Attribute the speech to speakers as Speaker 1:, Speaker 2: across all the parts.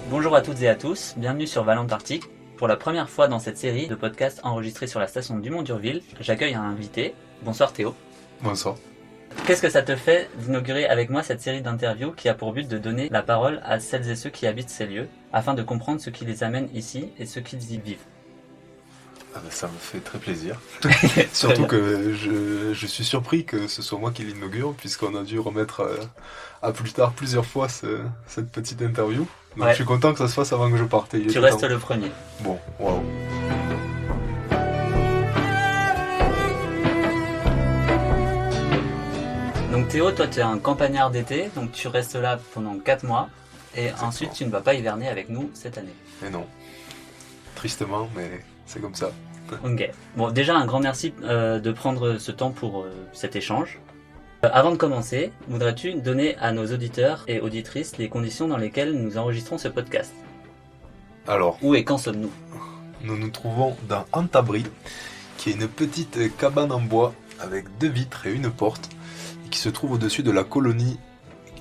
Speaker 1: Bonjour à toutes et à tous, bienvenue sur Valente Arctique. Pour la première fois dans cette série de podcasts enregistrés sur la station du Mont d'Urville, j'accueille un invité. Bonsoir Théo.
Speaker 2: Bonsoir.
Speaker 1: Qu'est-ce que ça te fait d'inaugurer avec moi cette série d'interviews qui a pour but de donner la parole à celles et ceux qui habitent ces lieux, afin de comprendre ce qui les amène ici et ce qu'ils y vivent?
Speaker 2: Ça me fait très plaisir. Surtout que je suis surpris que ce soit moi qui l'inaugure, puisqu'on a dû remettre à plus tard plusieurs fois cette petite interview. Donc ouais. Je suis content que ça se fasse avant que je parte.
Speaker 1: Tu restes le premier.
Speaker 2: Bon, waouh.
Speaker 1: Donc Théo, toi tu es un campagnard d'été, donc tu restes là pendant 4 mois, et exactement. Ensuite tu ne vas pas hiverner avec nous cette année.
Speaker 2: Mais non, tristement, mais c'est comme ça.
Speaker 1: Ok, bon déjà un grand merci de prendre ce temps pour cet échange. Avant de commencer, voudrais-tu donner à nos auditeurs et auditrices les conditions dans lesquelles nous enregistrons ce podcast?
Speaker 2: Alors,
Speaker 1: où et quand sommes-nous?
Speaker 2: Nous nous trouvons dans Antabri, qui est une petite cabane en bois avec 2 vitres et une porte, et qui se trouve au-dessus de la colonie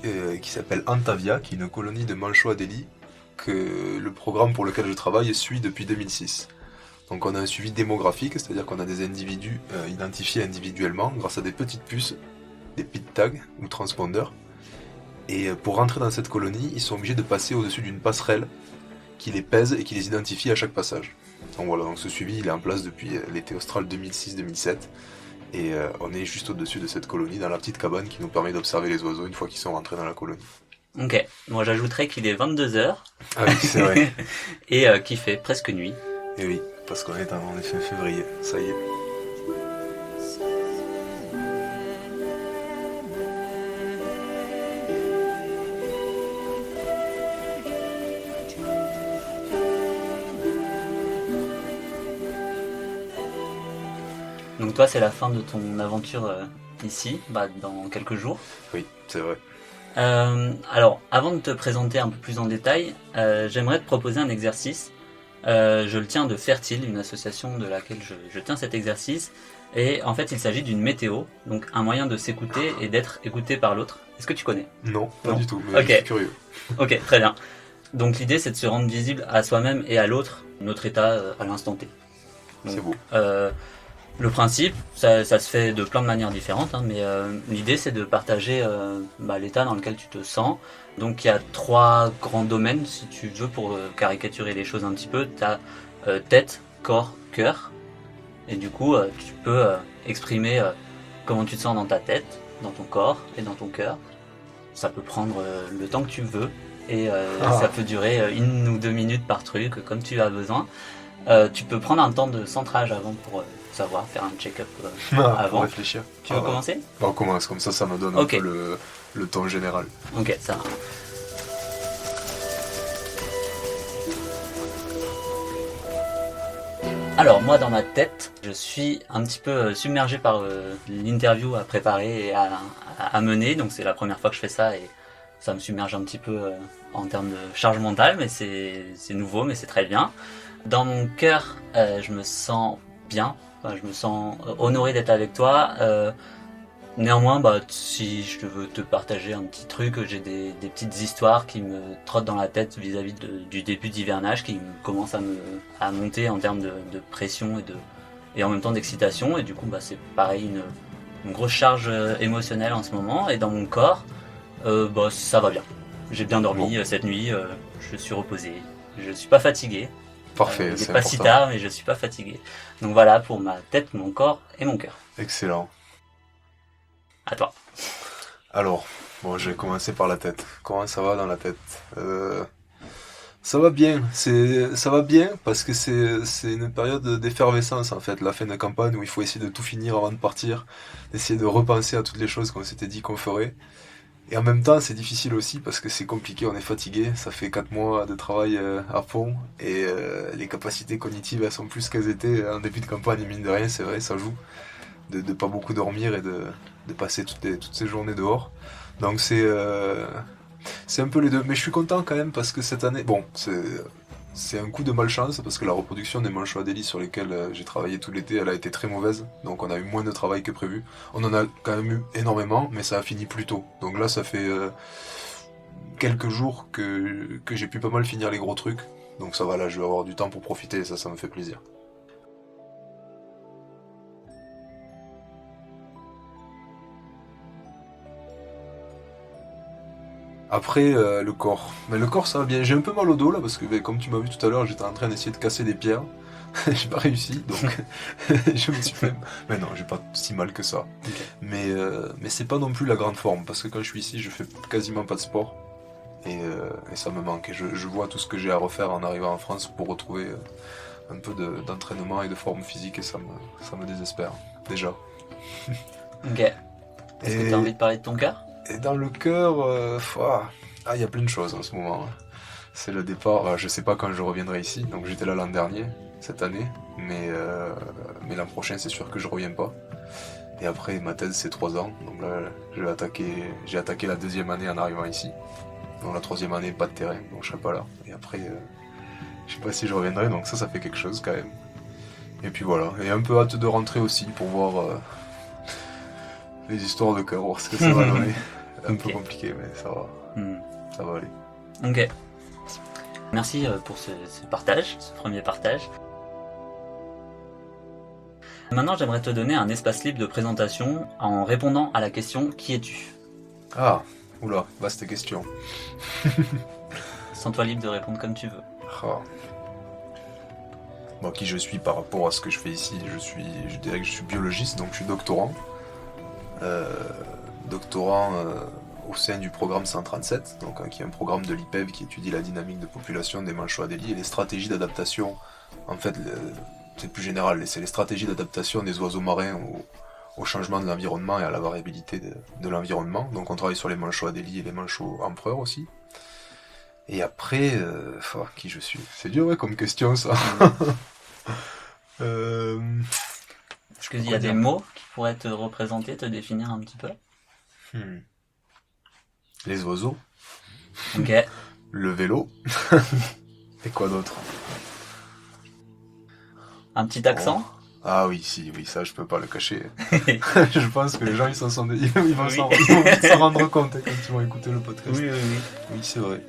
Speaker 2: qui s'appelle Antavia, qui est une colonie de Manchois-Delhi, que le programme pour lequel je travaille suit depuis 2006. Donc on a un suivi démographique, c'est-à-dire qu'on a des individus identifiés individuellement grâce à des petites puces, des pit tags ou transpondeurs. Et pour rentrer dans cette colonie, ils sont obligés de passer au-dessus d'une passerelle qui les pèse et qui les identifie à chaque passage. Donc voilà, donc ce suivi il est en place depuis l'été austral 2006-2007. Et on est juste au-dessus de cette colonie, dans la petite cabane qui nous permet d'observer les oiseaux une fois qu'ils sont rentrés dans la colonie.
Speaker 1: Ok, moi j'ajouterais qu'il est 22h.
Speaker 2: Ah oui, c'est vrai.
Speaker 1: Et qu'il fait presque nuit.
Speaker 2: Et oui, parce qu'on est en effet février, ça y est.
Speaker 1: Donc toi c'est la fin de ton aventure ici, dans quelques jours.
Speaker 2: Oui, c'est vrai.
Speaker 1: Alors avant de te présenter un peu plus en détail, j'aimerais te proposer un exercice. Je le tiens de Fertile, une association de laquelle je tiens cet exercice. Et en fait il s'agit d'une météo, donc un moyen de s'écouter et d'être écouté par l'autre. Est-ce que tu connais?
Speaker 2: Non, pas du tout, mais okay. Je suis curieux.
Speaker 1: Ok, très bien. Donc l'idée c'est de se rendre visible à soi-même et à l'autre, notre état à l'instant T. Donc,
Speaker 2: c'est beau.
Speaker 1: Le principe, ça se fait de plein de manières différentes, hein, mais l'idée c'est de partager l'état dans lequel tu te sens. Donc il y a 3 grands domaines, si tu veux, pour caricaturer les choses un petit peu. Tu as tête, corps, cœur. Et du coup, tu peux exprimer comment tu te sens dans ta tête, dans ton corps et dans ton cœur. Ça peut prendre le temps que tu veux. Et ça peut durer 1 ou 2 minutes par truc, comme tu as besoin. Tu peux prendre un temps de centrage avant pour savoir, faire un check-up avant.
Speaker 2: Pour réfléchir.
Speaker 1: Tu veux commencer?
Speaker 2: On commence, comme ça me donne un peu le ton général.
Speaker 1: Ok, ça va. Alors moi dans ma tête, je suis un petit peu submergé par l'interview à préparer et à mener, donc c'est la première fois que je fais ça et ça me submerge un petit peu en termes de charge mentale, mais c'est nouveau, mais c'est très bien. Dans mon cœur, je me sens bien, je me sens honoré d'être avec toi. Néanmoins, si je veux te partager un petit truc, j'ai des petites histoires qui me trottent dans la tête vis-à-vis du début d'hivernage, qui commencent à monter en termes de pression et en même temps d'excitation. Et du coup, c'est pareil, une grosse charge émotionnelle en ce moment. Et dans mon corps, ça va bien. J'ai bien dormi cette nuit, je suis reposé, je suis pas fatigué.
Speaker 2: Parfait,
Speaker 1: c'est pas important. Si tard, mais je suis pas fatigué. Donc voilà pour ma tête, mon corps et mon cœur.
Speaker 2: Excellent.
Speaker 1: À toi.
Speaker 2: Alors, je vais commencer par la tête. Comment ça va dans la tête? Ça va bien. Ça va bien parce que c'est une période d'effervescence en fait, la fin de campagne où il faut essayer de tout finir avant de partir, d'essayer de repenser à toutes les choses qu'on s'était dit qu'on ferait. Et en même temps, c'est difficile aussi parce que c'est compliqué, on est fatigué, ça fait 4 mois de travail à fond et les capacités cognitives elles sont plus qu'elles étaient en début de campagne, mine de rien, c'est vrai, ça joue. De pas beaucoup dormir et de passer toutes ces journées dehors. Donc c'est c'est un peu les deux. Mais je suis content quand même parce que cette année, bon, c'est un coup de malchance parce que la reproduction des manchots Adélie sur lesquels j'ai travaillé tout l'été, elle a été très mauvaise. Donc on a eu moins de travail que prévu. On en a quand même eu énormément, mais ça a fini plus tôt. Donc là, ça fait quelques jours que j'ai pu pas mal finir les gros trucs. Donc ça va, là, je vais avoir du temps pour profiter et ça me fait plaisir. Après, le corps. Mais le corps, ça va bien. J'ai un peu mal au dos là, parce que comme tu m'as vu tout à l'heure, j'étais en train d'essayer de casser des pierres. J'ai pas réussi, donc je me suis fait... Mais non, j'ai pas si mal que ça.
Speaker 1: Ok.
Speaker 2: Mais c'est pas non plus la grande forme, parce que quand je suis ici, je fais quasiment pas de sport. Et ça me manque. Et je vois tout ce que j'ai à refaire en arrivant en France pour retrouver un peu d'entraînement et de forme physique, et ça me désespère, déjà.
Speaker 1: Ok. Est-ce que tu as envie de parler de ton cœur?
Speaker 2: Et dans le cœur, il y a plein de choses en ce moment. Hein. C'est le départ. Je sais pas quand je reviendrai ici. Donc j'étais là l'an dernier, cette année, mais l'an prochain c'est sûr que je reviens pas. Et après ma thèse c'est 3 ans. Donc là j'ai attaqué la 2e année en arrivant ici. Donc la 3e année pas de terrain, donc je serai pas là. Et après, je sais pas si je reviendrai. Donc ça fait quelque chose quand même. Et puis voilà. Et un peu hâte de rentrer aussi pour voir les histoires de cœur, voir ce que ça va donner. Un peu compliqué, mais ça va aller.
Speaker 1: Ok. Merci pour ce partage, ce premier partage. Maintenant, j'aimerais te donner un espace libre de présentation en répondant à la question « Qui es-tu »
Speaker 2: Ah, oula, vaste question.
Speaker 1: Sens-toi libre de répondre comme tu veux.
Speaker 2: Ah. Bon, qui je suis par rapport à ce que je fais ici, je dirais que je suis biologiste, donc je suis doctorant. Doctorant au sein du programme 137, donc, qui est un programme de l'IPEV qui étudie la dynamique de population des manchots Adélie et les stratégies d'adaptation. En fait, c'est plus général, c'est les stratégies d'adaptation des oiseaux marins au changement de l'environnement et à la variabilité de l'environnement. Donc on travaille sur les manchots Adélie et les manchots empereurs aussi. Et après, qui je suis? C'est dur, ouais, comme question ça.
Speaker 1: Est-ce qu'il y a des mots qui pourraient te représenter, te définir un petit peu?
Speaker 2: Les oiseaux.
Speaker 1: Ok.
Speaker 2: Le vélo. Et quoi d'autre?
Speaker 1: Un petit accent?
Speaker 2: Ah oui, oui, ça je peux pas le cacher. Je pense que les gens ils vont s'en rendre compte quand ils vont écouter le podcast.
Speaker 1: Oui.
Speaker 2: Oui, c'est vrai.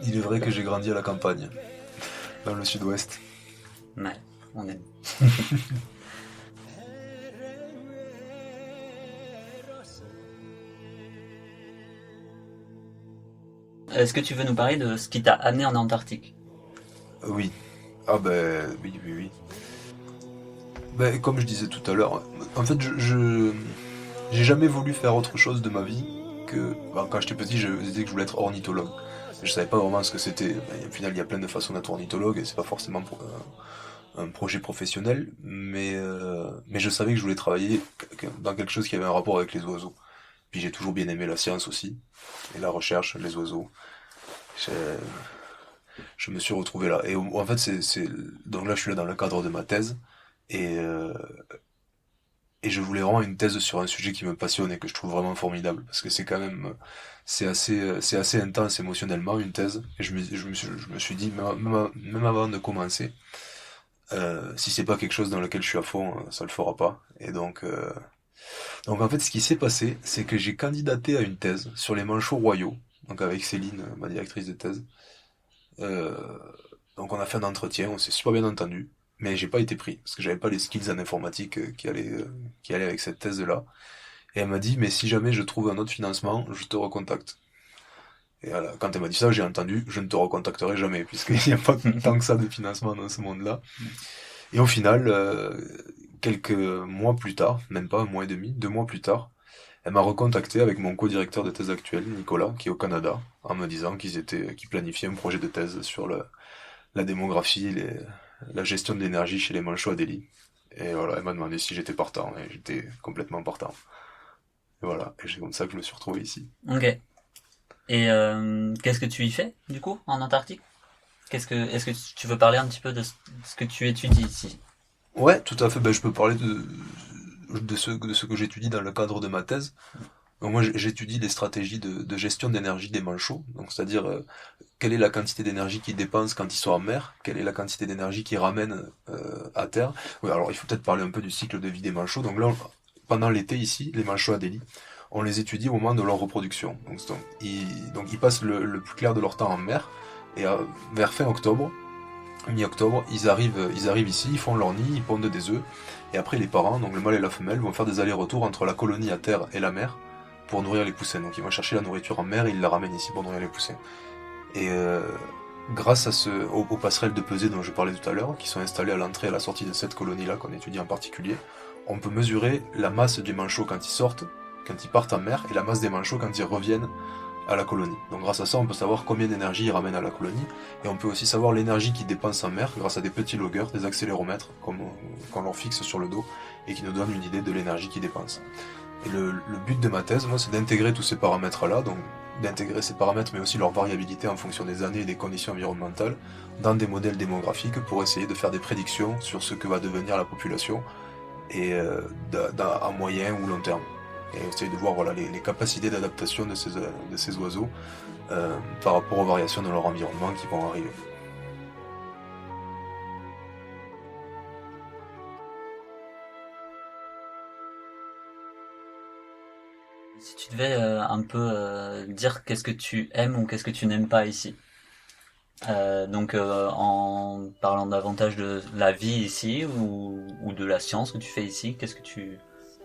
Speaker 2: Il est vrai que j'ai grandi à la campagne, dans le sud-ouest.
Speaker 1: Ouais, on aime. Est-ce que tu veux nous parler de ce qui t'a amené en Antarctique?
Speaker 2: Oui. Ah oui. Comme je disais tout à l'heure, en fait j'ai jamais voulu faire autre chose de ma vie que... quand j'étais petit, je disais que je voulais être ornithologue. Je savais pas vraiment ce que c'était. Au final, il y a plein de façons d'être ornithologue et c'est pas forcément pour un projet professionnel, mais je savais que je voulais travailler dans quelque chose qui avait un rapport avec les oiseaux. Puis j'ai toujours bien aimé la science aussi, et la recherche, les oiseaux. Je me suis retrouvé là. Et en fait, donc là, je suis là dans le cadre de ma thèse, et, euh, et je voulais vraiment une thèse sur un sujet qui me passionne et que je trouve vraiment formidable, parce que c'est quand même, c'est assez intense émotionnellement, une thèse. Et je me suis dit, même avant de commencer, si c'est pas quelque chose dans lequel je suis à fond, ça le fera pas. Et donc en fait, ce qui s'est passé, c'est que j'ai candidaté à une thèse sur les manchots royaux, donc avec Céline, ma directrice de thèse. Euh, donc on a fait un entretien, on s'est super bien entendu, mais j'ai pas été pris parce que j'avais pas les skills en informatique qui allaient avec cette thèse-là. Et elle m'a dit, mais si jamais je trouve un autre financement, je te recontacte. Et voilà, quand elle m'a dit ça, j'ai entendu, je ne te recontacterai jamais, puisqu'il n'y a pas tant que ça de financement dans ce monde-là. Et au final, quelques mois plus tard, même pas un mois et demi, 2 mois plus tard, elle m'a recontacté avec mon co-directeur de thèse actuel, Nicolas, qui est au Canada, en me disant qu'ils planifiaient un projet de thèse sur la démographie, la gestion de l'énergie chez les manchots Adélie. Et voilà, elle m'a demandé si j'étais partant, et j'étais complètement partant. Et voilà, et c'est comme ça que je me suis retrouvé ici.
Speaker 1: Ok. Et qu'est-ce que tu y fais, du coup, en Antarctique? Est-ce que tu veux parler un petit peu de ce que tu étudies ici?
Speaker 2: Ouais, tout à fait, je peux parler de ce que j'étudie dans le cadre de ma thèse. Donc moi j'étudie les stratégies de gestion d'énergie des manchots, donc c'est-à-dire quelle est la quantité d'énergie qu'ils dépensent quand ils sont en mer, quelle est la quantité d'énergie qu'ils ramènent à terre. Oui, alors il faut peut-être parler un peu du cycle de vie des manchots. Donc là, pendant l'été ici, les manchots Adélie, on les étudie au moment de leur reproduction. Donc ils passent le plus clair de leur temps en mer, et vers fin octobre, mi-octobre, ils arrivent ici, ils font leur nid, ils pondent des œufs, et après les parents, donc le mâle et la femelle, vont faire des allers-retours entre la colonie à terre et la mer pour nourrir les poussins. Donc ils vont chercher la nourriture en mer et ils la ramènent ici pour nourrir les poussins. Et grâce aux passerelles de pesée dont je parlais tout à l'heure, qui sont installées à l'entrée et à la sortie de cette colonie-là qu'on étudie en particulier, on peut mesurer la masse des manchots quand ils sortent, quand ils partent en mer, et la masse des manchots quand ils reviennent à la colonie. Donc grâce à ça, on peut savoir combien d'énergie ils ramènent à la colonie, et on peut aussi savoir l'énergie qu'ils dépensent en mer grâce à des petits loggers, des accéléromètres qu'on leur fixe sur le dos, et qui nous donnent une idée de l'énergie qu'ils dépensent. Et le but de ma thèse, moi, c'est d'intégrer tous ces paramètres-là, donc d'intégrer ces paramètres, mais aussi leur variabilité en fonction des années et des conditions environnementales, dans des modèles démographiques pour essayer de faire des prédictions sur ce que va devenir la population, et à moyen ou long terme. Et essayer de voir voilà, les capacités d'adaptation de ces oiseaux par rapport aux variations de leur environnement qui vont arriver.
Speaker 1: Si tu devais un peu dire qu'est-ce que tu aimes ou qu'est-ce que tu n'aimes pas ici. Donc en parlant davantage de la vie ici ou de la science que tu fais ici, qu'est-ce que tu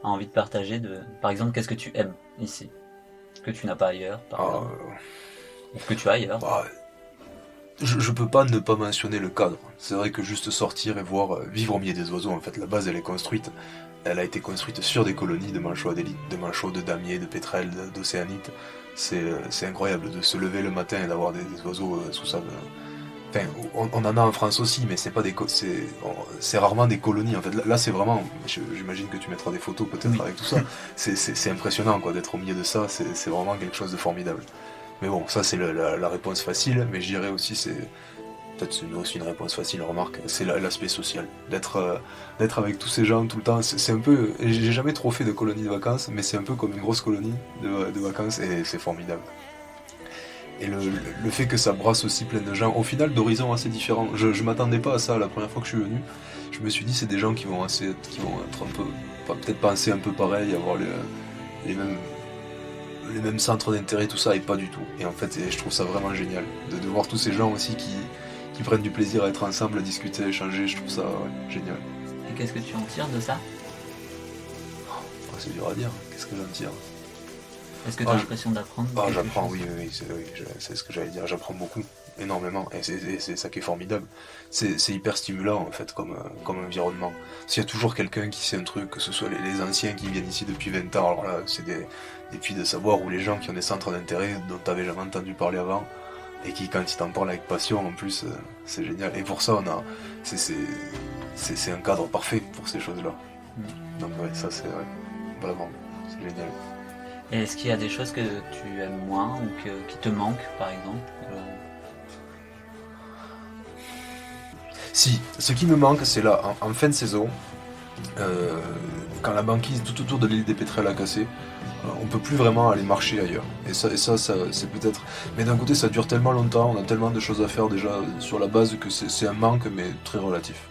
Speaker 1: as envie de partager par exemple, qu'est-ce que tu aimes ici, que tu n'as pas ailleurs, par exemple, ou que tu as ailleurs.
Speaker 2: Bah, je peux pas ne pas mentionner le cadre. C'est vrai que juste sortir et voir vivre au milieu des oiseaux, en fait, la base elle est construite. Elle a été construite sur des colonies de manchots Adélie, de manchots, de damiers, de pétrels, d'océanites. C'est incroyable de se lever le matin et d'avoir des oiseaux sous sa. Enfin, on en a en France aussi, mais c'est pas c'est rarement des colonies. En fait, là c'est vraiment. J'imagine que tu mettras des photos peut-être
Speaker 1: Oui.
Speaker 2: avec tout ça. C'est impressionnant quoi d'être au milieu de ça. C'est vraiment quelque chose de formidable. Mais bon, ça c'est la réponse facile. Mais je dirais aussi c'est peut-être aussi une réponse facile, remarque, c'est l'aspect social. D'être avec tous ces gens tout le temps, c'est un peu. J'ai jamais trop fait de colonie de vacances, mais c'est un peu comme une grosse colonie de vacances et c'est formidable. Et le fait que ça brasse aussi plein de gens, au final d'horizons assez différents. Je m'attendais pas à ça la première fois que je suis venu. Je me suis dit c'est des gens qui vont être un peu, peut-être penser un peu pareil, avoir les mêmes centres d'intérêt, tout ça, et pas du tout. Et en fait, je trouve ça vraiment génial de voir tous ces gens aussi qui prennent du plaisir à être ensemble, à discuter, à échanger. Je trouve ça génial.
Speaker 1: Et qu'est-ce que tu en tires de ça?
Speaker 2: C'est dur à dire. Qu'est-ce que j'en tire?
Speaker 1: Est-ce que tu as l'impression d'apprendre
Speaker 2: j'apprends, oui, c'est ce que j'allais dire. J'apprends beaucoup, énormément, et c'est ça qui est formidable. C'est hyper stimulant en fait comme environnement. S'il y a toujours quelqu'un qui sait un truc, que ce soit les anciens qui viennent ici depuis 20 ans, alors là c'est des puits de savoir, ou les gens qui ont des centres d'intérêt dont tu n'avais jamais entendu parler avant, et qui quand ils t'en parlent avec passion en plus, c'est génial. Et pour ça c'est un cadre parfait pour ces choses-là. Donc ouais, ça c'est vraiment, c'est génial.
Speaker 1: Et est-ce qu'il y a des choses que tu aimes moins ou qui te manquent, par exemple?
Speaker 2: Si, ce qui me manque, c'est là, en fin de saison, quand la banquise tout autour de l'île des Pétrels a cassé, on peut plus vraiment aller marcher ailleurs. Et ça c'est peut-être. Mais d'un côté, ça dure tellement longtemps, on a tellement de choses à faire déjà sur la base que c'est un manque, mais très relatif.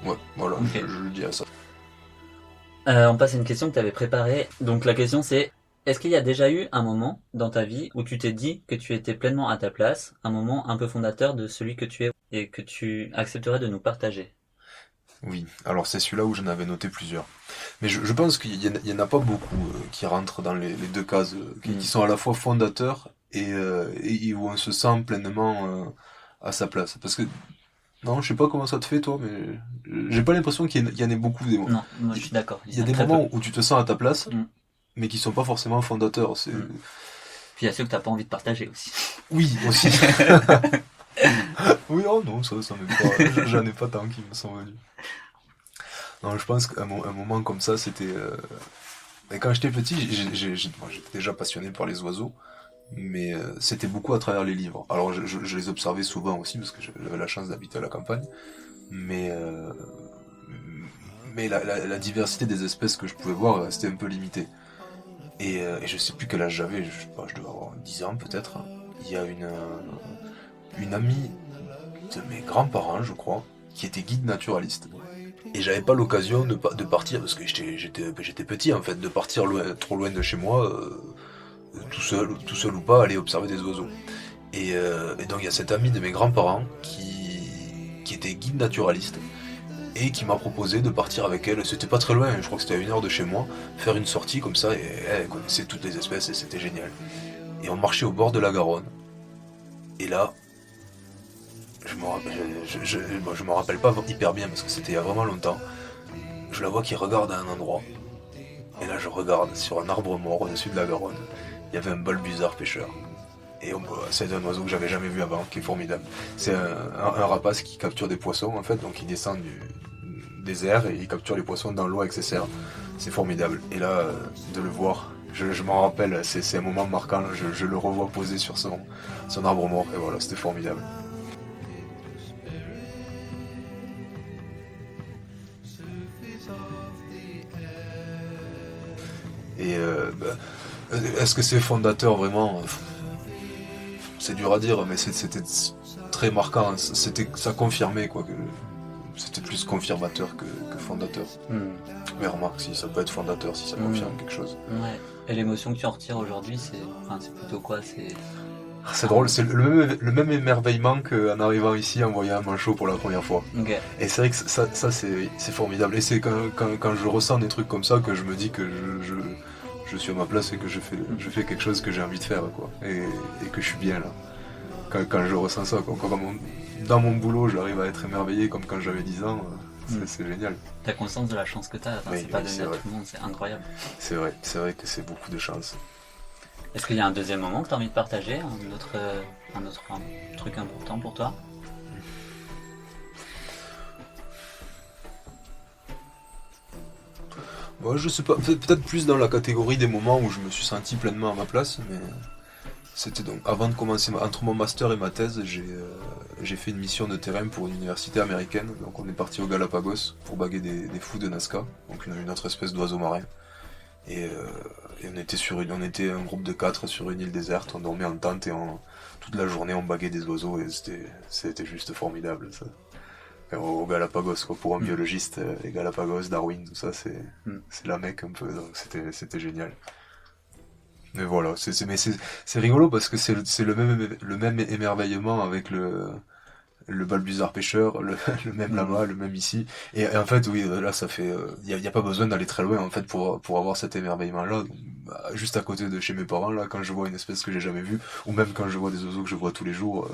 Speaker 2: Ouais, voilà, okay. Je le dis à ça.
Speaker 1: On passe à une question que tu avais préparée. Donc la question c'est, est-ce qu'il y a déjà eu un moment dans ta vie où tu t'es dit que tu étais pleinement à ta place, un moment un peu fondateur de celui que tu es et que tu accepterais de nous partager?
Speaker 2: Oui, alors c'est celui-là où j'en avais noté plusieurs. Mais je pense qu'il y en a pas beaucoup qui rentrent dans les deux cases, qui sont à la fois fondateurs et où on se sent pleinement à sa place. Parce que, non, je sais pas comment ça te fait toi, mais j'ai pas l'impression qu'il y en ait beaucoup des moments.
Speaker 1: Non, moi je suis d'accord.
Speaker 2: Il y a des moments où tu te sens à ta place, mais qui sont pas forcément fondateurs.
Speaker 1: Puis il y a ceux que t'as pas envie de partager aussi.
Speaker 2: Oui, aussi. Oui, oh non, ça m'est pas. J'en ai pas tant qui me sont venus. Non, je pense qu'un moment comme ça, c'était. Quand j'étais petit, j'étais déjà passionné par les oiseaux, mais c'était beaucoup à travers les livres. Alors je les observais souvent aussi, parce que j'avais la chance d'habiter à la campagne, mais la diversité des espèces que je pouvais voir, c'était un peu limité. Et je sais plus quel âge j'avais, je sais pas, je devais avoir 10 ans peut-être. Il y a une amie de mes grands-parents, je crois, qui était guide naturaliste. Et j'avais pas l'occasion de partir, parce que j'étais petit en fait, de partir trop loin de chez moi, tout seul ou pas, aller observer des oiseaux. Et donc il y a cette amie de mes grands-parents qui était guide naturaliste et qui m'a proposé de partir avec elle. C'était pas très loin, je crois que c'était à 1 heure de chez moi, faire une sortie comme ça, et elle connaissait toutes les espèces et c'était génial. Et on marchait au bord de la Garonne. Et là, je me rappelle pas hyper bien parce que c'était il y a vraiment longtemps. Je la vois qui regarde à un endroit. Et là, je regarde sur un arbre mort au-dessus de la Garonne. Il y avait un balbuzard pêcheur. Et c'est un oiseau que j'avais jamais vu avant, qui est formidable. C'est un rapace qui capture des poissons en fait, donc il descend des airs et il capture les poissons dans l'eau avec ses serres. C'est formidable. Et là, de le voir, je m'en rappelle, c'est un moment marquant. Je le revois posé sur son arbre mort et voilà, c'était formidable. Et est-ce que c'est fondateur vraiment? C'est dur à dire, mais c'était très marquant. Ça confirmait quoi que c'était plus confirmateur que fondateur. Mais remarque, si ça peut être fondateur, si ça confirme quelque chose.
Speaker 1: Ouais. Et l'émotion que tu en retires aujourd'hui, c'est plutôt quoi?
Speaker 2: C'est drôle, c'est le même émerveillement qu'en arrivant ici en voyant un manchot pour la première fois.
Speaker 1: Okay.
Speaker 2: Et c'est vrai que ça c'est formidable. Et c'est quand je ressens des trucs comme ça que je me dis que je suis à ma place et que je fais quelque chose que j'ai envie de faire, quoi. Et que je suis bien là. Quand je ressens ça, quoi. Dans mon boulot, j'arrive à être émerveillé comme quand j'avais 10 ans. C'est génial.
Speaker 1: T'as conscience de la chance que t'as,
Speaker 2: Oui,
Speaker 1: c'est pas donné à tout le monde, c'est incroyable.
Speaker 2: C'est vrai que c'est beaucoup de chance.
Speaker 1: Est-ce qu'il y a un deuxième moment que t'as envie de partager, un autre truc important pour toi?
Speaker 2: Moi, je sais pas, peut-être plus dans la catégorie des moments où je me suis senti pleinement à ma place, mais c'était donc avant de commencer, entre mon master et ma thèse, j'ai fait une mission de terrain pour une université américaine. Donc on est parti aux Galapagos pour baguer des fous de Nazca, donc une autre espèce d'oiseau marin. Et on était un groupe de 4 sur une île déserte, on dormait en tente et toute la journée on baguait des oiseaux et c'était juste formidable ça. Aux Galapagos, quoi, pour un biologiste, les Galapagos, Darwin, tout ça, c'est la Mecque un peu, donc c'était génial. Mais voilà, c'est rigolo parce que c'est le même émerveillement avec le balbuzard pêcheur, le même là-bas, le même ici. Et en fait, oui, là, ça fait, y a pas besoin d'aller très loin, en fait, pour avoir cet émerveillement-là. Juste à côté de chez mes parents, là, quand je vois une espèce que j'ai jamais vue, ou même quand je vois des oiseaux que je vois tous les jours,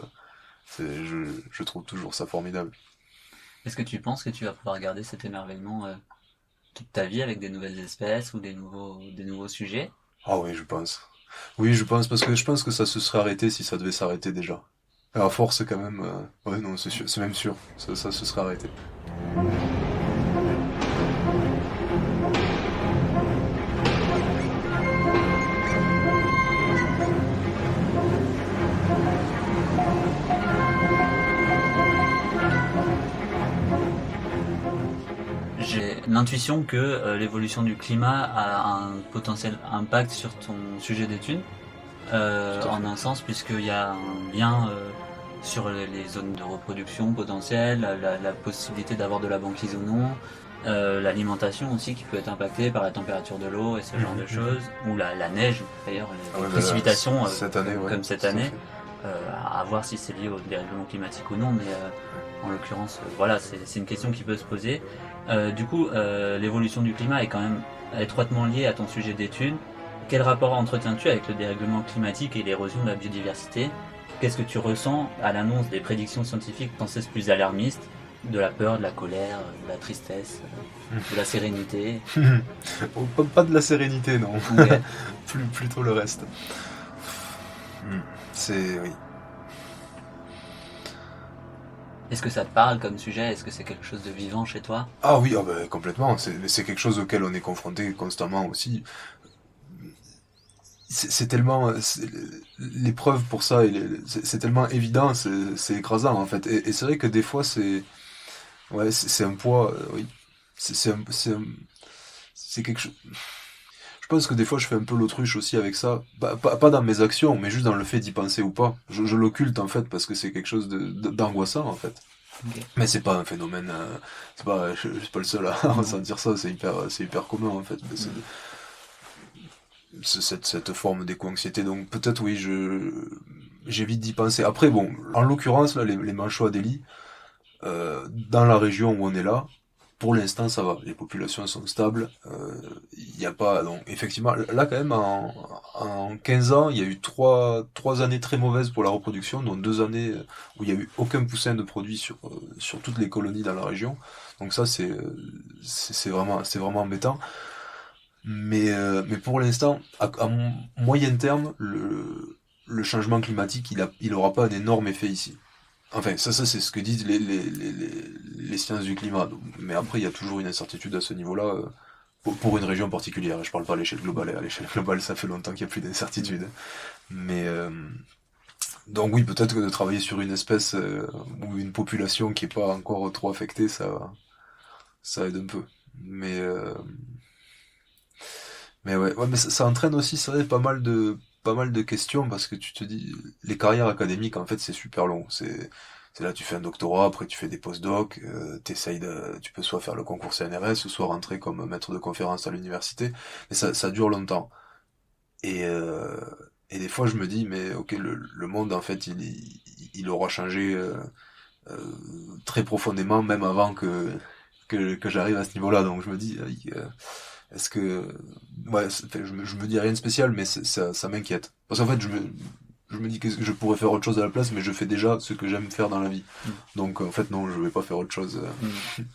Speaker 2: je trouve toujours ça formidable.
Speaker 1: Est-ce que tu penses que tu vas pouvoir garder cet émerveillement toute ta vie avec des nouvelles espèces ou des nouveaux sujets?
Speaker 2: Ah oui, je pense. Oui, je pense, parce que je pense que ça se serait arrêté si ça devait s'arrêter déjà. Et à force, quand même, ouais, non, c'est sûr, c'est même sûr, ça se serait arrêté.
Speaker 1: J'ai l'intuition que l'évolution du climat a un potentiel impact sur ton sujet d'étude, en un sens, puisqu'il y a un lien sur les zones de reproduction potentielles, la possibilité d'avoir de la banquise ou non, l'alimentation aussi qui peut être impactée par la température de l'eau et ce genre de choses, ou la neige d'ailleurs, les précipitations
Speaker 2: cette année, ouais,
Speaker 1: comme cette année, à voir si c'est lié au dérèglement climatique ou non, mais en l'occurrence, voilà, c'est une question qui peut se poser. Du coup, l'évolution du climat est quand même étroitement liée à ton sujet d'étude. Quel rapport entretiens-tu avec le dérèglement climatique et l'érosion de la biodiversité? Qu'est-ce que tu ressens à l'annonce des prédictions scientifiques sans cesse plus alarmistes, de la peur, de la colère, de la tristesse, de la sérénité?
Speaker 2: Pas de la sérénité, non.
Speaker 1: Okay.
Speaker 2: Plutôt le reste. Oui.
Speaker 1: Est-ce que ça te parle comme sujet? Est-ce que c'est quelque chose de vivant chez toi?
Speaker 2: Ah oui, complètement. C'est quelque chose auquel on est confronté constamment aussi. C'est tellement les preuves pour ça, c'est tellement évident, c'est écrasant en fait. Et c'est vrai que des fois c'est un poids, oui. C'est quelque chose. je pense que des fois je fais un peu l'autruche aussi avec ça, pas dans mes actions, mais juste dans le fait d'y penser ou pas. Je l'occulte en fait parce que c'est quelque chose d'angoissant en fait.
Speaker 1: Ok.
Speaker 2: Mais c'est pas un phénomène, je suis pas le seul à ressentir ça, c'est hyper commun en fait. Mais c'est cette forme d'éco-anxiété, donc peut-être oui, j'évite d'y penser. Après bon, en l'occurrence là, les manchots à Delhi, dans la région où on est là, pour l'instant ça va, les populations sont stables, il n'y a pas, donc effectivement, là quand même en 15 ans, il y a eu trois années très mauvaises pour la reproduction, dont 2 années où il n'y a eu aucun poussin de produit sur toutes les colonies dans la région, donc ça c'est vraiment embêtant, mais pour l'instant, à moyen terme, le changement climatique, il aura pas un énorme effet ici. Enfin, ça c'est ce que disent les sciences du climat. Mais après, il y a toujours une incertitude à ce niveau-là, pour une région particulière. Je parle pas à l'échelle globale. À l'échelle globale, ça fait longtemps qu'il n'y a plus d'incertitude. Mais donc oui, peut-être que de travailler sur une espèce ou une population qui est pas encore trop affectée, ça aide un peu. Mais ouais, mais ça entraîne aussi, c'est vrai, pas mal de questions parce que tu te dis, les carrières académiques, en fait, c'est super long. C'est là, tu fais un doctorat, après tu fais des post-docs, tu peux soit faire le concours CNRS, ou soit rentrer comme maître de conférence à l'université, mais ça dure longtemps. Et, euh, et des fois, je me dis, mais ok, le monde, en fait, il aura changé euh, très profondément, même avant que j'arrive à ce niveau-là. Donc je me dis, est-ce que... Ouais, enfin, je me dis rien de spécial, mais ça m'inquiète. Parce qu'en fait, je me dis que je pourrais faire autre chose à la place, mais je fais déjà ce que j'aime faire dans la vie.
Speaker 1: Mm.
Speaker 2: Donc en fait, non, je vais pas faire autre chose.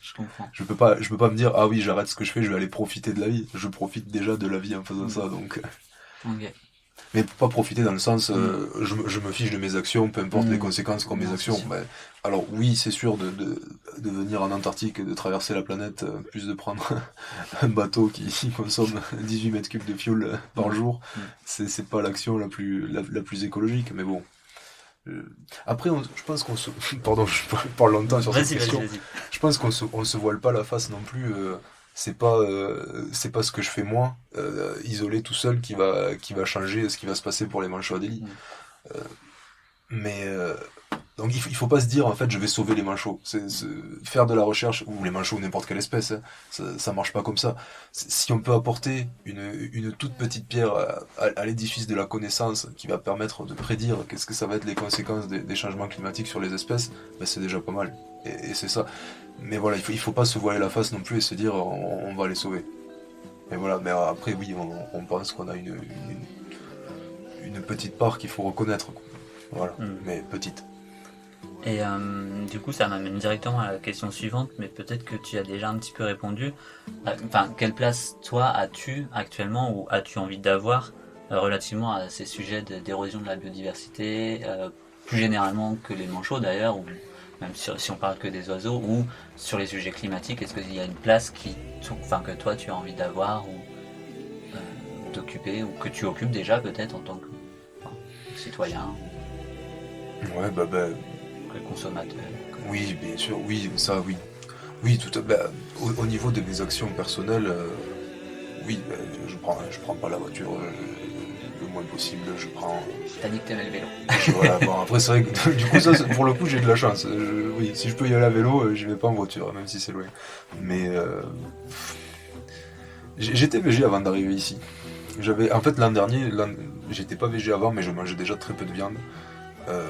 Speaker 1: Je comprends.
Speaker 2: Je peux pas me dire, ah oui, j'arrête ce que je fais, je vais aller profiter de la vie. Je profite déjà de la vie en faisant
Speaker 1: Mm.
Speaker 2: ça, donc...
Speaker 1: Ok.
Speaker 2: Mais pas profiter dans le sens,
Speaker 1: Mm.
Speaker 2: je me fiche de mes actions, peu importe les
Speaker 1: Mm.
Speaker 2: conséquences qu'ont mes
Speaker 1: Non, c'est
Speaker 2: actions.
Speaker 1: sûr.
Speaker 2: Ben, alors oui, c'est sûr de venir en Antarctique et de traverser la planète, plus de prendre un bateau qui consomme 18 mètres cubes de fuel par
Speaker 1: Mm.
Speaker 2: jour,
Speaker 1: Mm.
Speaker 2: c'est pas l'action la plus écologique, mais bon. Après, je pense qu'on se... Pardon, je parle longtemps sur cette
Speaker 1: Vas-y, vas-y,
Speaker 2: question.
Speaker 1: vas-y.
Speaker 2: Je pense qu'on se voile pas la face non plus. C'est pas ce que je fais moi, isolé tout seul, qui va changer ce qui va se passer pour les manchots à Delhi.
Speaker 1: Mm.
Speaker 2: Mais donc il faut pas se dire en fait je vais sauver les manchots. Faire de la recherche ou les manchots ou n'importe quelle espèce, hein, ça marche pas comme ça. Si on peut apporter une toute petite pierre à l'édifice de la connaissance qui va permettre de prédire qu'est-ce que ça va être les conséquences des changements climatiques sur les espèces, ben c'est déjà pas mal. Et c'est ça. Mais voilà, il faut pas se voiler la face non plus et se dire on va les sauver. Mais voilà, mais après oui, on pense qu'on a une petite part qu'il faut reconnaître, quoi. Voilà,
Speaker 1: Mm.
Speaker 2: mais petite.
Speaker 1: Et du coup, ça m'amène directement à la question suivante, mais peut-être que tu as déjà un petit peu répondu. Enfin, quelle place, toi, as-tu actuellement ou as-tu envie d'avoir relativement à ces sujets d'érosion de la biodiversité, plus généralement que les manchots d'ailleurs, ou même si on parle que des oiseaux, ou sur les sujets climatiques, est-ce qu'il y a une place que toi tu as envie d'avoir ou d'occuper, ou que tu occupes déjà peut-être en tant que enfin, citoyen,
Speaker 2: Ouais,
Speaker 1: que consommateur?
Speaker 2: oui, bien sûr, oui, ça, oui. Oui, tout à au niveau de mes actions personnelles, oui, je prends pas la voiture le moins possible, je prends...
Speaker 1: T'as dit que t'aimais le vélo.
Speaker 2: Voilà, bon, après, c'est vrai que du coup, ça, pour le coup, j'ai de la chance. Oui, si je peux y aller à vélo, je vais pas en voiture, même si c'est loin. Mais j'étais végé avant d'arriver ici. En fait, l'an dernier, j'étais pas végé avant, mais je mangeais déjà très peu de viande. Euh,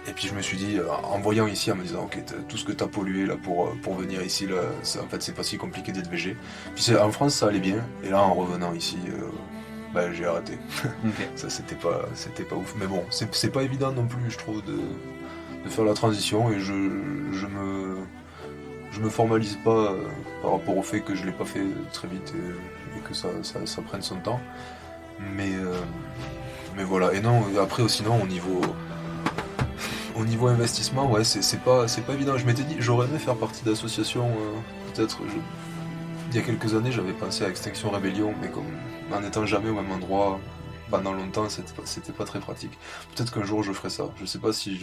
Speaker 2: Et puis je me suis dit, en voyant ici, en me disant, ok, tout ce que t'as pollué là pour venir ici, là, en fait, c'est pas si compliqué d'être végé. Puis en France, ça allait bien. Et là, en revenant ici, j'ai arrêté.
Speaker 1: Ok.
Speaker 2: Ça, c'était pas ouf. Mais bon, c'est pas évident non plus, je trouve, de faire la transition. Et je me formalise pas par rapport au fait que je l'ai pas fait très vite et que ça prenne son temps. Mais voilà. Et non, après, sinon, au niveau investissement, ouais, c'est pas évident. Je m'étais dit, j'aurais aimé faire partie d'associations, peut-être. Il y a quelques années, j'avais pensé à Extinction Rebellion, mais comme en n'étant jamais au même endroit pendant longtemps, c'était pas très pratique. Peut-être qu'un jour je ferai ça. Je sais pas si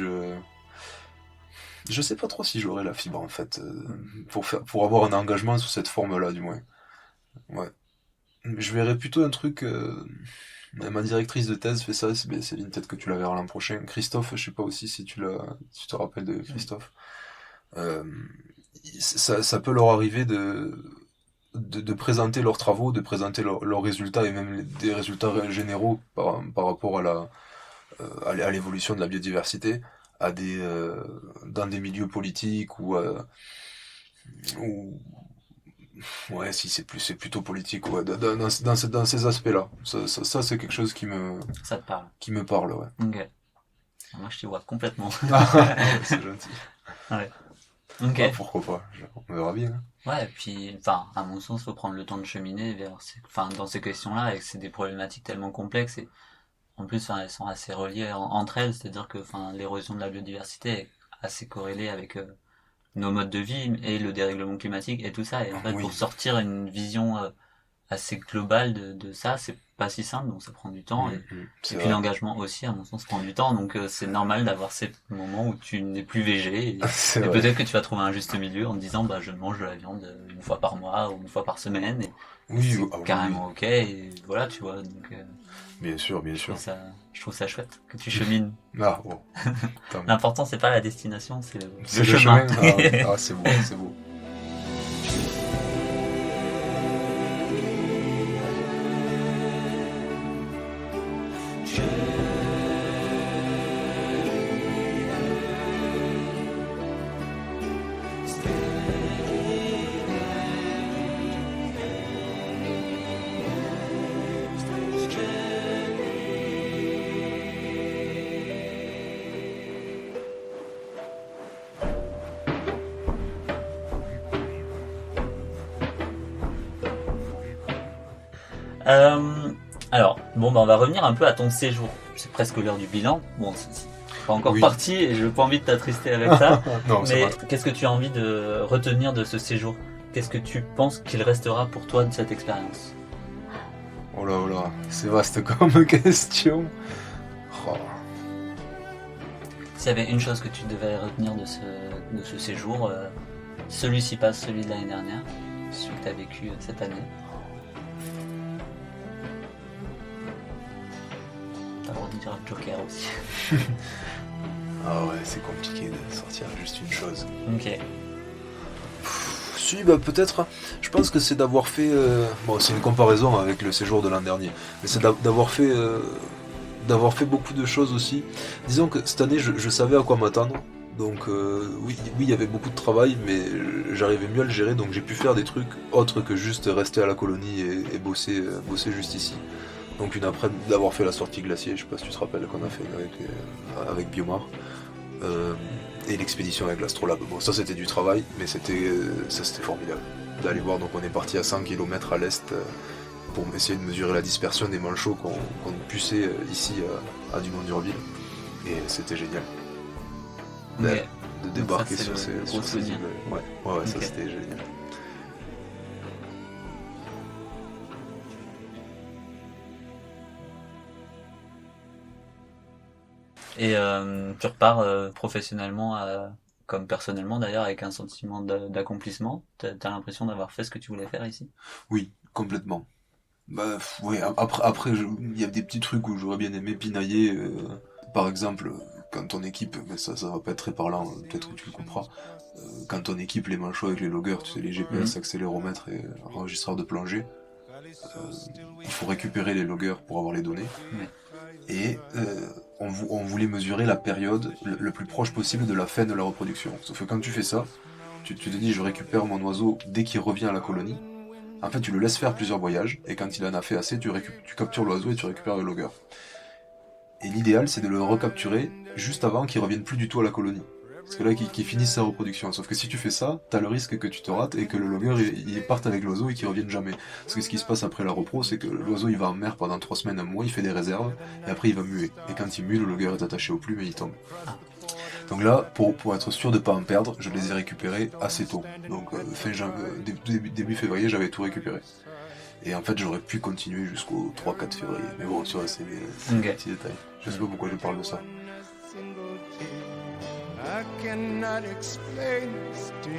Speaker 2: je sais pas trop si j'aurai la fibre en fait, pour avoir un engagement sous cette forme-là, du moins. Ouais. Je verrais plutôt un truc. Ma directrice de thèse fait ça, Céline, peut-être que tu la verras l'an prochain. Christophe, je sais pas aussi si tu te rappelles de Christophe. Euh, ça peut leur arriver de présenter leurs travaux, de présenter leurs résultats et même des résultats généraux par rapport à l'évolution de la biodiversité dans des milieux politiques ou ouais, si c'est plutôt politique, ouais, dans ces aspects-là. Ça, c'est quelque chose
Speaker 1: Ça te parle.
Speaker 2: qui me parle, ouais.
Speaker 1: Ok. Moi, je t'y vois complètement.
Speaker 2: Ouais, c'est gentil.
Speaker 1: Ouais. Ok.
Speaker 2: Ah, pourquoi pas, on verra bien. Hein.
Speaker 1: Ouais, et puis, enfin, à mon sens, faut prendre le temps de cheminer dans ces questions-là, et que c'est des problématiques tellement complexes, et en plus, enfin, elles sont assez reliées entre elles, c'est-à-dire que, enfin, l'érosion de la biodiversité est assez corrélée avec nos modes de vie et le dérèglement climatique et tout ça, et en fait,
Speaker 2: Oui.
Speaker 1: pour sortir une vision assez globale de ça, c'est pas si simple, donc ça prend du temps, et
Speaker 2: C'est
Speaker 1: puis
Speaker 2: vrai.
Speaker 1: l'engagement aussi, à mon sens, prend du temps, donc c'est normal d'avoir ces moments où tu n'es plus végé,
Speaker 2: C'est
Speaker 1: et
Speaker 2: vrai.
Speaker 1: peut-être que tu vas trouver un juste milieu en te disant, bah, je mange de la viande une fois par mois ou une fois par semaine, et
Speaker 2: Oui,
Speaker 1: c'est
Speaker 2: ah oui, oui.
Speaker 1: carrément ok, et voilà, tu vois, donc
Speaker 2: Bien sûr, bien
Speaker 1: je trouve
Speaker 2: sûr.
Speaker 1: ça, je trouve ça chouette que tu chemines.
Speaker 2: Ah, bon. Tant mieux.
Speaker 1: L'important, c'est pas la destination, c'est
Speaker 2: C'est
Speaker 1: le
Speaker 2: le
Speaker 1: chemin.
Speaker 2: chemin. Ah, c'est beau, c'est beau.
Speaker 1: Euh, alors, bon, bah, on va revenir un peu à ton séjour. C'est presque l'heure du bilan. Bon, c'est pas encore
Speaker 2: Oui.
Speaker 1: parti et je n'ai pas envie de t'attrister avec ça.
Speaker 2: Non, ça
Speaker 1: Mais
Speaker 2: va.
Speaker 1: qu'est-ce que tu as envie de retenir de ce séjour? Qu'est-ce que tu penses qu'il restera pour toi de cette expérience?
Speaker 2: Oh là, c'est vaste comme question. Oh.
Speaker 1: S'il y avait une chose que tu devais retenir de ce séjour, celui-ci passe celui de l'année dernière, celui que tu as vécu cette année. T'as le droit de dire Joker aussi.
Speaker 2: Ah ouais, c'est compliqué de sortir juste une chose.
Speaker 1: Ok.
Speaker 2: Si, bah peut-être, je pense que c'est d'avoir fait... Bon, c'est une comparaison avec le séjour de l'an dernier, mais c'est d'avoir fait beaucoup de choses aussi. Disons que cette année, je savais à quoi m'attendre, donc oui, il y avait beaucoup de travail, mais j'arrivais mieux à le gérer, donc j'ai pu faire des trucs autres que juste rester à la colonie et bosser juste ici. Donc une après d'avoir fait la sortie glacier, je sais pas si tu te rappelles qu'on a fait avec Biomar. Et l'expédition avec l'Astrolabe. Bon, ça c'était du travail, mais c'était formidable d'aller voir. Donc on est parti à 100 km à l'est pour essayer de mesurer la dispersion des manchots qu'on puçait ici à Dumont-d'Urville. Et c'était génial.
Speaker 1: Ok.
Speaker 2: De débarquer
Speaker 1: ça, c'est
Speaker 2: sur
Speaker 1: le gros
Speaker 2: ces
Speaker 1: souvenir.
Speaker 2: îles. Ouais, ça
Speaker 1: Ok.
Speaker 2: c'était génial.
Speaker 1: Et tu repars professionnellement, comme personnellement d'ailleurs, avec un sentiment d'accomplissement. T'as l'impression d'avoir fait ce que tu voulais faire ici.
Speaker 2: Oui, complètement. Bah, oui, après, il y a des petits trucs où j'aurais bien aimé pinailler. Par exemple, quand ton équipe, mais ça va pas être très parlant, peut-être que tu le comprends. Quand on équipe les manchots avec les loggers, tu sais, les GPS, accéléromètres et enregistreurs de plongée, il faut récupérer les loggers pour avoir les données.
Speaker 1: Ouais.
Speaker 2: Et on voulait mesurer la période le plus proche possible de la fin de la reproduction. Sauf que quand tu fais ça, tu te dis je récupère mon oiseau dès qu'il revient à la colonie. En fait, tu le laisses faire plusieurs voyages, et quand il en a fait assez, tu captures l'oiseau et tu récupères le logger. Et l'idéal, c'est de le recapturer juste avant qu'il revienne plus du tout à la colonie. Parce que là, qu'il finisse sa reproduction. Sauf que si tu fais ça, t'as le risque que tu te rates et que le logger il parte avec l'oiseau et qu'il revienne jamais. Parce que ce qui se passe après la repro, c'est que l'oiseau il va en mer pendant 3 semaines, un mois, il fait des réserves, et après il va muer. Et quand il mue, le logger est attaché aux plumes et il tombe. Donc là, pour être sûr de pas en perdre, je les ai récupérés assez tôt. Donc début février, j'avais tout récupéré. Et en fait, j'aurais pu continuer jusqu'au 3-4 février. Mais bon, tu vois, c'est des petits détails. Je sais pas pourquoi je parle de ça.
Speaker 3: I cannot explain it still,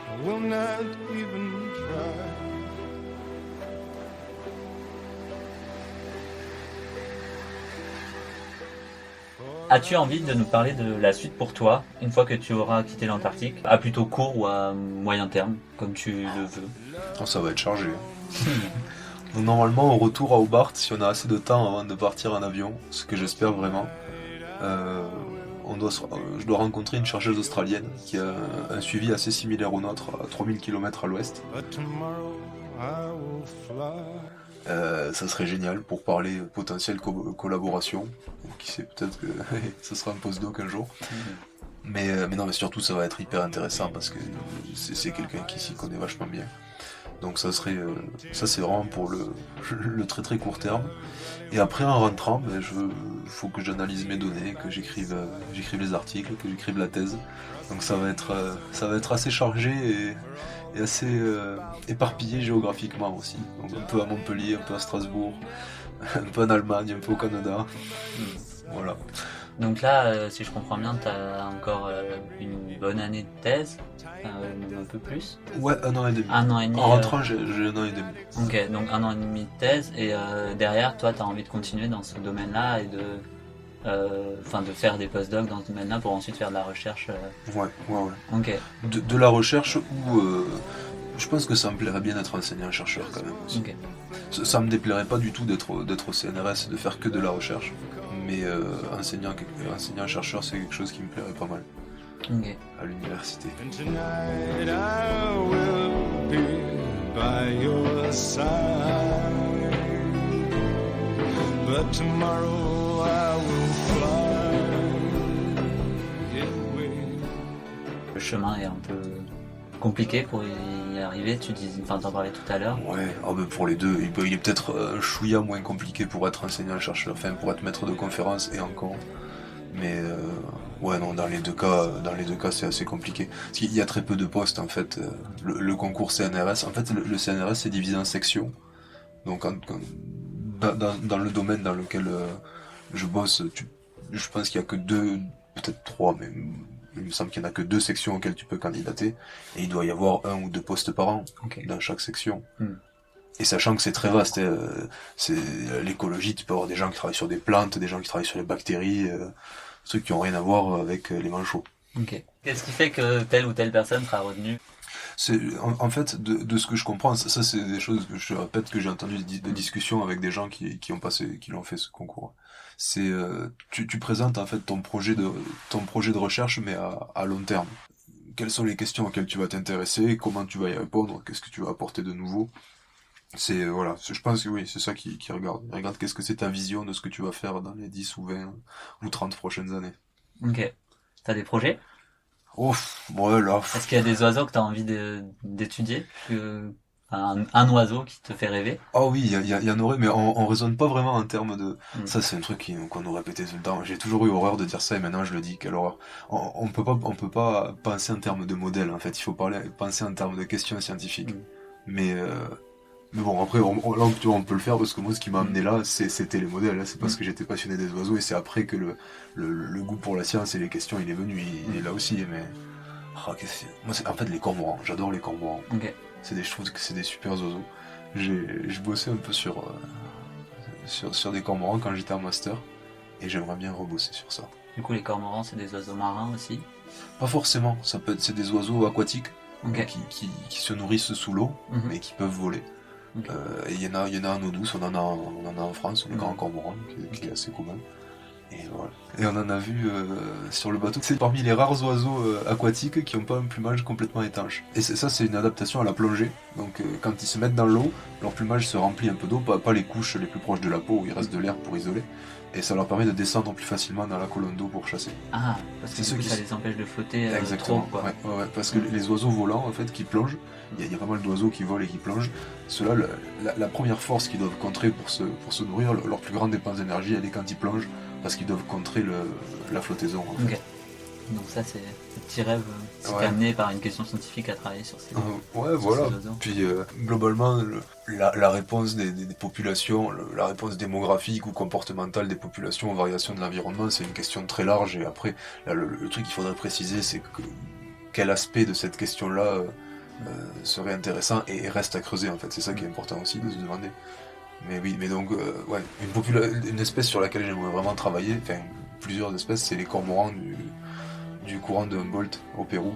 Speaker 3: I will not even try.
Speaker 1: As-tu envie de nous parler de la suite pour toi, une fois que tu auras quitté l'Antarctique, à plutôt court ou à moyen terme, comme tu le veux?
Speaker 2: Oh, ça va être chargé. Donc, normalement, au retour à Hobart, si on a assez de temps avant de partir en avion, ce que j'espère vraiment, je dois rencontrer une chercheuse australienne qui a un suivi assez similaire au nôtre, à 3000 km à l'ouest.
Speaker 3: But tomorrow I will fly.
Speaker 2: Ça serait génial pour parler potentielle collaboration. Qui sait, peut-être que ce sera un postdoc un jour. Mais non, mais surtout ça va être hyper intéressant parce que c'est quelqu'un qui s'y connaît vachement bien. Donc ça serait, ça c'est vraiment pour le très très court terme. Et après en rentrant, faut que j'analyse mes données, que j'écrive les articles, que j'écrive la thèse. Donc ça va être assez chargé et assez éparpillé géographiquement aussi. Donc un peu à Montpellier, un peu à Strasbourg, un peu en Allemagne, un peu au Canada. Voilà.
Speaker 1: Donc là, si je comprends bien, tu as encore une bonne année de thèse, un peu plus.
Speaker 2: Ouais, 1 an et demi.
Speaker 1: 1 an et demi.
Speaker 2: En rentrant, j'ai 1 an et demi.
Speaker 1: Ok, donc 1 an et demi de thèse, et derrière, toi, tu as envie de continuer dans ce domaine-là et de faire des postdocs dans ce domaine-là pour ensuite faire de la recherche.
Speaker 2: Ouais.
Speaker 1: Ok.
Speaker 2: De la recherche où je pense que ça me plairait bien d'être enseignant-chercheur quand même aussi.
Speaker 1: Ok.
Speaker 2: Ça me déplairait pas du tout d'être au CNRS et de faire que de la recherche. Mais enseignant-chercheur, c'est quelque chose qui me plairait pas mal
Speaker 1: Ok.
Speaker 2: à l'université.
Speaker 3: And tonight I will be by your side. But tomorrow I will fly away.
Speaker 1: Le chemin est un peu compliqué pour y arriver, t'en parlais tout à l'heure.
Speaker 2: Ouais, pour les deux, il est peut-être un chouïa moins compliqué pour être enseignant-chercheur, enfin pour être maître de conférence et encore. Mais ouais, non, dans les deux cas c'est assez compliqué. Parce qu'il y a très peu de postes en fait. Le concours CNRS, en fait le CNRS c'est divisé en sections. Donc dans le domaine dans lequel je bosse, je pense qu'il y a que 2, peut-être 3, mais il me semble qu'il n'y en a que 2 sections auxquelles tu peux candidater. Et il doit y avoir 1 ou 2 postes par an dans chaque section. Et sachant que c'est très vaste, c'est l'écologie, tu peux avoir des gens qui travaillent sur des plantes, des gens qui travaillent sur les bactéries, trucs qui ont rien à voir avec les manchots.
Speaker 1: Ok. Qu'est-ce qui fait que telle ou telle personne sera retenue?
Speaker 2: C'est en fait de ce que je comprends, ça c'est des choses que je répète que j'ai entendu de discussions avec des gens qui l'ont fait ce concours. C'est tu présentes en fait ton projet de recherche mais à long terme. Quelles sont les questions auxquelles tu vas t'intéresser, comment tu vas y répondre, qu'est-ce que tu vas apporter de nouveau. C'est voilà, je pense que oui, c'est ça qui regarde. Regarde qu'est-ce que c'est ta vision de ce que tu vas faire dans les 10 ou 20 ou 30 prochaines années.
Speaker 1: Ok. T'as des projets?
Speaker 2: Oh, ouais, là.
Speaker 1: Est-ce qu'il y a des oiseaux que t'as envie d'étudier? Un oiseau qui te fait rêver?
Speaker 2: Oh oui, il y en aurait, mais on raisonne pas vraiment en termes de... Ça, c'est un truc qu'on nous répétait tout le temps. J'ai toujours eu horreur de dire ça et maintenant je le dis, quelle horreur. On peut pas penser en termes de modèles, en fait. Il faut penser en termes de questions scientifiques. Mais bon, après, on peut le faire parce que moi, ce qui m'a amené là, c'était les modèles. C'est parce que j'étais passionné des oiseaux et c'est après que le goût pour la science et les questions, il est venu. Il est là aussi, mais... moi, c'est en fait les cormorans. J'adore les cormorans.
Speaker 1: Ok.
Speaker 2: Je trouve que c'est des super oiseaux. Je bossais un peu sur des cormorans quand j'étais en master et j'aimerais bien rebosser sur ça.
Speaker 1: Du coup, les cormorans, c'est des oiseaux marins aussi?
Speaker 2: Pas forcément, c'est des oiseaux aquatiques qui se nourrissent sous l'eau mais qui peuvent voler. Et il y en a en eau douce, on en a en France, le grand cormoran qui est assez commun. Et voilà. Et on en a vu sur le bateau. C'est parmi les rares oiseaux aquatiques qui n'ont pas un plumage complètement étanche. Et c'est une adaptation à la plongée. Donc quand ils se mettent dans l'eau, leur plumage se remplit un peu d'eau, pas les couches les plus proches de la peau où il reste de l'air pour isoler. Et ça leur permet de descendre plus facilement dans la colonne d'eau pour chasser.
Speaker 1: Ah, parce que ça les empêche de flotter.
Speaker 2: Exactement.
Speaker 1: Trop, quoi.
Speaker 2: Ouais, parce que les oiseaux volants en fait qui plongent, il y a pas mal d'oiseaux qui volent et qui plongent. Ceux-là, la première force qu'ils doivent contrer pour se nourrir, leur plus grande dépense d'énergie, elle est quand ils plongent, parce qu'ils doivent contrer la flottaison. En fait.
Speaker 1: Ok. Donc ça, c'est le petit rêve qui t'est amené par une question scientifique à travailler sur ces
Speaker 2: ouais, voilà.
Speaker 1: Ces oiseaux.
Speaker 2: Puis globalement, la réponse des populations, la réponse démographique ou comportementale des populations aux variations de l'environnement, c'est une question très large. Et après, là, le truc qu'il faudrait préciser, c'est que quel aspect de cette question-là serait intéressant et reste à creuser, en fait. C'est ça qui est important aussi de se demander. Mais oui, mais donc, ouais, une espèce sur laquelle j'aimerais vraiment travailler, enfin, plusieurs espèces, c'est les cormorans du courant de Humboldt au Pérou.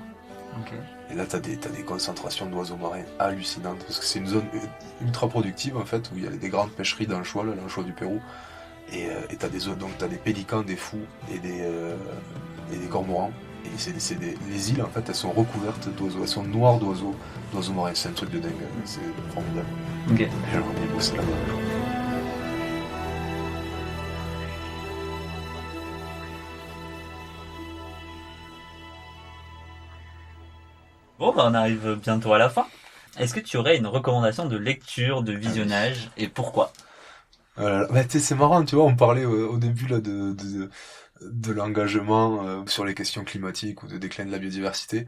Speaker 1: Ok.
Speaker 2: Et là, t'as des concentrations d'oiseaux marins hallucinantes, parce que c'est une zone ultra productive, en fait, où il y a des grandes pêcheries d'anchois, là, l'anchois du Pérou. Et t'as des zones, donc t'as des pélicans, des fous et des cormorans. Et les îles, en fait, elles sont recouvertes d'oiseaux, elles sont noires d'oiseaux marins. C'est un truc de dingue, c'est formidable.
Speaker 1: Ok.
Speaker 2: J'aimerais bien bosser là-bas.
Speaker 1: Bon, bah, on arrive bientôt à la fin. Est-ce que tu aurais une recommandation de lecture, de visionnage, et pourquoi?
Speaker 2: Bah, c'est marrant, tu vois, on parlait au début là de l'engagement sur les questions climatiques ou de déclin de la biodiversité.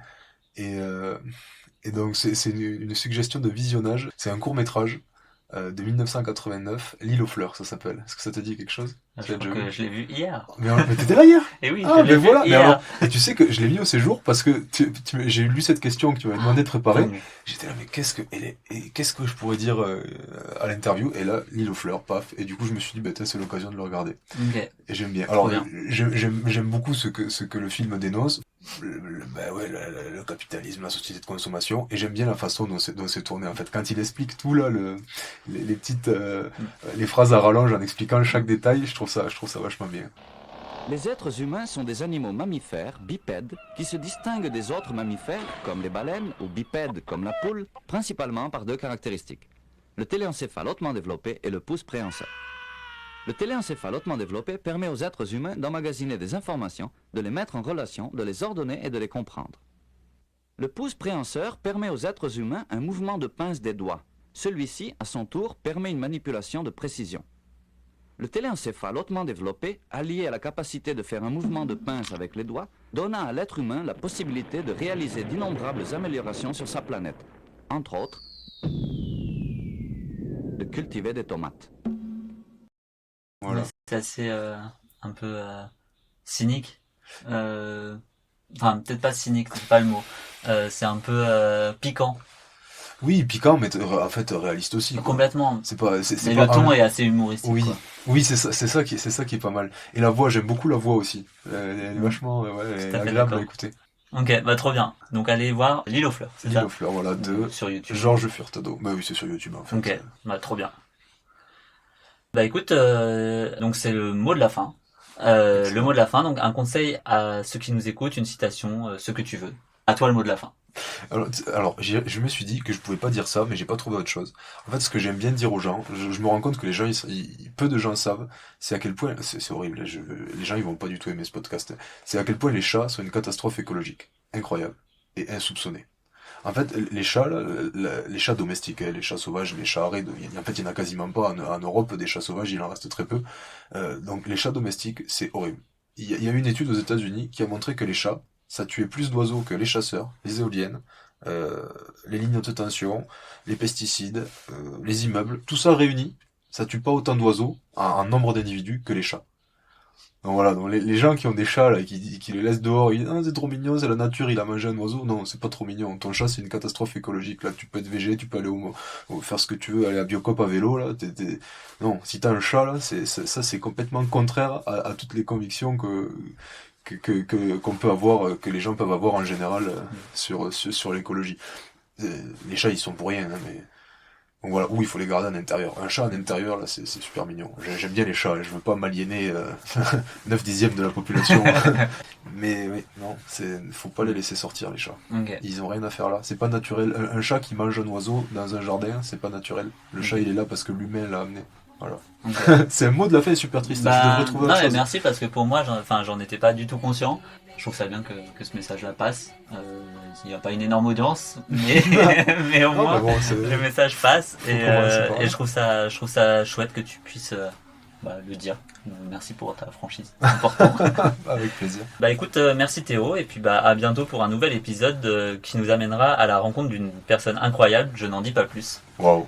Speaker 2: Et, euh, et donc c'est une suggestion de visionnage. C'est un court-métrage de 1989, L'île aux fleurs, ça s'appelle. Est-ce que ça te dit quelque chose?
Speaker 1: Je
Speaker 2: Tu l'as
Speaker 1: crois
Speaker 2: déjà
Speaker 1: que
Speaker 2: vu?
Speaker 1: je l'ai vu hier.
Speaker 2: Mais t'étais là hier?
Speaker 1: Et oui,
Speaker 2: Ah,
Speaker 1: je l'ai
Speaker 2: mais
Speaker 1: vu
Speaker 2: voilà. Mais
Speaker 1: hier.
Speaker 2: alors, et tu sais que je l'ai mis au séjour parce que j'ai lu cette question que tu m'avais demandé de préparer.
Speaker 1: Dingue.
Speaker 2: J'étais là, mais qu'est-ce que je pourrais dire à l'interview? Et là, L'île aux fleurs, paf. Et du coup, je me suis dit, bah, tiens, c'est l'occasion de le regarder.
Speaker 1: Ok.
Speaker 2: Et j'aime bien. Alors,
Speaker 1: bien.
Speaker 2: j'aime beaucoup ce que le film dénonce. Bah ouais, le capitalisme, la société de consommation. Et j'aime bien la façon dont c'est tourné, en fait. Quand il explique tout, là, les petites, les phrases à rallonge en expliquant chaque détail, je trouve ça vachement bien.
Speaker 4: Les êtres humains sont des animaux mammifères, bipèdes, qui se distinguent des autres mammifères, comme les baleines, ou bipèdes, comme la poule, principalement par deux caractéristiques. Le téléencéphale hautement développé et le pouce préhenseur. Le téléencéphale hautement développé permet aux êtres humains d'emmagasiner des informations, de les mettre en relation, de les ordonner et de les comprendre. Le pouce préhenseur permet aux êtres humains un mouvement de pince des doigts. Celui-ci, à son tour, permet une manipulation de précision. Le téléencéphale hautement développé, allié à la capacité de faire un mouvement de pince avec les doigts, donna à l'être humain la possibilité de réaliser d'innombrables améliorations sur sa planète. Entre autres, de cultiver des tomates.
Speaker 2: Voilà.
Speaker 1: Mais c'est assez un peu cynique. Enfin, peut-être pas cynique, c'est pas le mot. C'est un peu piquant.
Speaker 2: Oui, piquant, mais en fait, réaliste aussi, quoi.
Speaker 1: Complètement.
Speaker 2: C'est pas,
Speaker 1: Mais le ton est assez humoristique.
Speaker 2: Oui,
Speaker 1: Quoi.
Speaker 2: oui, c'est ça qui est pas mal. Et la voix, j'aime beaucoup la voix aussi. Elle est vachement, ouais, elle est
Speaker 1: Tout à fait
Speaker 2: agréable
Speaker 1: d'accord.
Speaker 2: à écouter.
Speaker 1: Ok, bah trop bien. Donc allez voir L'île aux fleurs, c'est
Speaker 2: L'île
Speaker 1: ça
Speaker 2: aux fleurs, voilà, de
Speaker 1: sur YouTube.
Speaker 2: Georges Furtado. Bah oui, c'est sur YouTube, en fait.
Speaker 1: Ok, bah trop bien. Bah écoute, donc c'est le mot de la fin. Le mot de la fin, donc un conseil à ceux qui nous écoutent, une citation, ce que tu veux. À toi le mot de la fin.
Speaker 2: Alors, je me suis dit que je pouvais pas dire ça, mais j'ai pas trouvé autre chose. En fait, ce que j'aime bien dire aux gens, je me rends compte que les gens, peu de gens savent, c'est à quel point, c'est horrible, les gens ils vont pas du tout aimer ce podcast, c'est à quel point les chats sont une catastrophe écologique, incroyable, et insoupçonnée. En fait, les chats, là, les chats domestiques, les chats sauvages, les chats arrêts, en fait, il n'y en a quasiment pas en Europe, des chats sauvages, il en reste très peu. Donc, les chats domestiques, c'est horrible. Il y a une étude aux États-Unis qui a montré que les chats, ça tuait plus d'oiseaux que les chasseurs, les éoliennes, les lignes haute tension, les pesticides, les immeubles, tout ça réuni, ça tue pas autant d'oiseaux en nombre d'individus que les chats. Donc voilà, donc les gens qui ont des chats là, qui les laissent dehors, ils disent ah, c'est trop mignon, c'est la nature, il a mangé un oiseau. Non, c'est pas trop mignon. Ton chat c'est une catastrophe écologique. Là, tu peux être végé, tu peux aller faire ce que tu veux, aller à Biocop à vélo là. Non, si t'as un chat là, ça c'est complètement contraire à toutes les convictions qu'on peut avoir, que les gens peuvent avoir en général sur l'écologie. Les chats ils sont pour rien, hein, mais donc voilà, où il faut les garder en intérieur. Un chat en intérieur, là, c'est super mignon. J'aime bien les chats, je veux pas m'aliéner 9/10 de la population. Mais oui, non, faut pas les laisser sortir, les chats.
Speaker 1: Ok.
Speaker 2: Ils ont rien à faire là. C'est pas naturel. Un chat qui mange un oiseau dans un jardin, c'est pas naturel. Le chat, il est là parce que l'humain l'a amené. Voilà.
Speaker 1: Ok.
Speaker 2: C'est un mot de la fin super triste. Je
Speaker 1: Bah,
Speaker 2: devrais trouver
Speaker 1: non,
Speaker 2: autre
Speaker 1: mais
Speaker 2: chose.
Speaker 1: merci parce que pour moi, j'en étais pas du tout conscient. Je trouve ça bien que ce message-là passe. Il n'y a pas une énorme audience, mais mais au
Speaker 2: Non,
Speaker 1: moins
Speaker 2: mais bon, c'est-
Speaker 1: le message passe
Speaker 2: Faut commencer par là.
Speaker 1: et je trouve ça chouette que tu puisses le dire. Merci pour ta franchise, c'est important.
Speaker 2: Avec plaisir.
Speaker 1: Bah écoute, merci Théo et puis bah à bientôt pour un nouvel épisode qui nous amènera à la rencontre d'une personne incroyable. Je n'en dis pas plus.
Speaker 2: Waouh.